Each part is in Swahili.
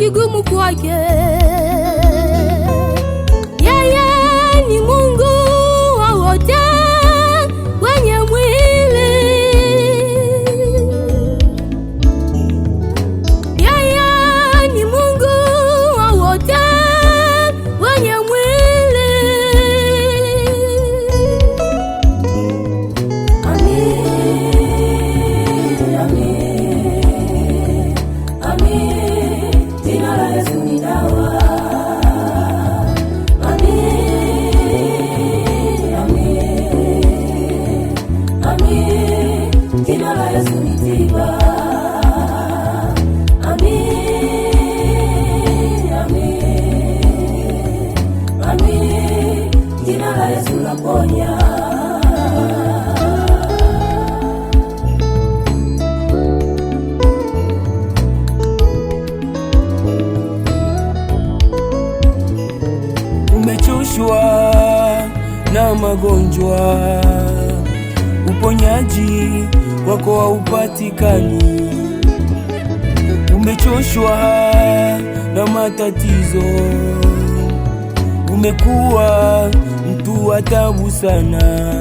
kigumu kwake. Yeye ni Mungu wa wote wenye mwili. Yeye ni Mungu wa wote wenye mwili. Amin, amin, amin. Jina la Yesu ni dawa. Jina la Yesu ni tiba. Amin, amin, amin. Jina la Yesu laponya. Umechoshwa na magonjwa, uponyaji wako haupatikani. Umechoshwa na matatizo, umekuwa mtu wa taabu sana.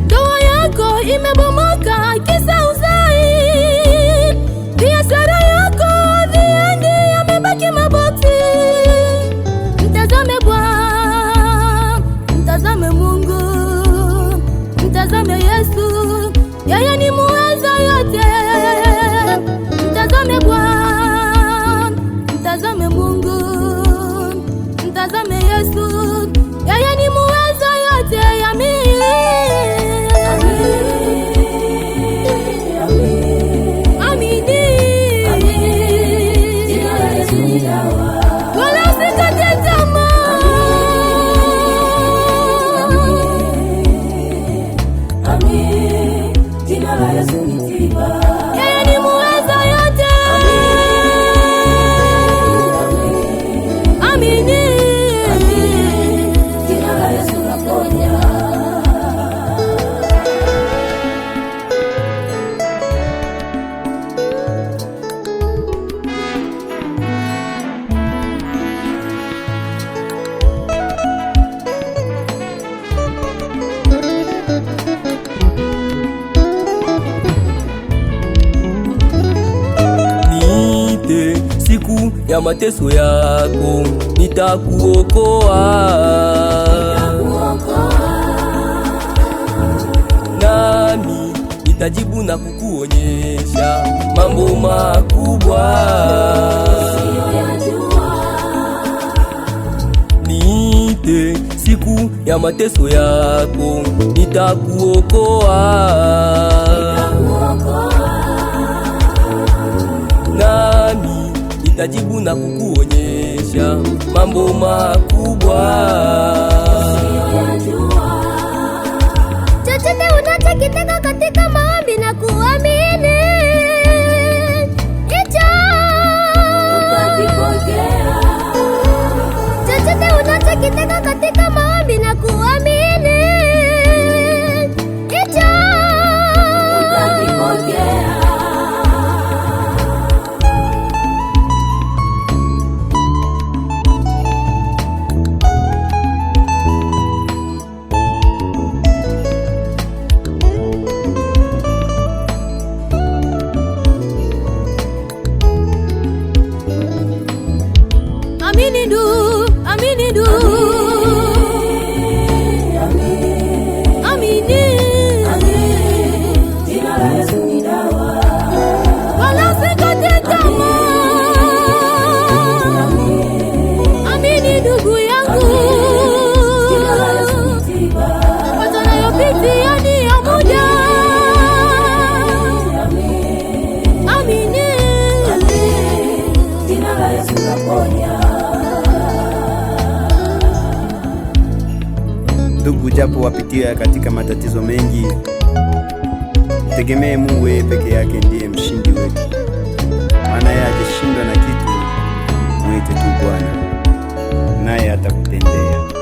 Ndoa yako imebomoka kisa uzai, biashara yako viengi yamebaki maboti. Mtazame Bwana, mtazame Mungu, mtazame Yesu, yeye ni muweza yote. Mtazame Bwana, mtazame Mungu, mtazame Yesu, yeye ni muweza yote. Amin, amin, amin. Jina la Yesu ni dawa. Wala usikate tamaa. Amin, jina la Yesu ni tiba. Yeye ni muweza yote. Amin, amin. Jina la Yesu laponya. Siku ya mateso yako nitakuokoa, nami nitajibu na kukuonyesha mambo makubwa niite. Siku ya mateso yako nitakuokoa, nami nitajibu na kukuonyesha mambo makubwa. Chochote unachokitaka katika maombi na kuamini, hicho utakipokea. Chochote unachokitaka katika maombi na kuamini, hicho utakipokea. Amini du, amini du. Amin, amini, amin. Jina la Yesu ni dawa. Wala usikate tamaa. Amini ndugu yangu. Jina la Yesu ni tiba. Mapato nayopitia ni ya muda. Amini, amin. Jina la Yesu laponya. Ndugu, japo wapitia katika matatizo mengi, tegemee Mungu. Yeye peke yake ndiye mshindi wetu, maana yeye hajashindwa na kitu. Mwite tu Bwana naye atakutendea.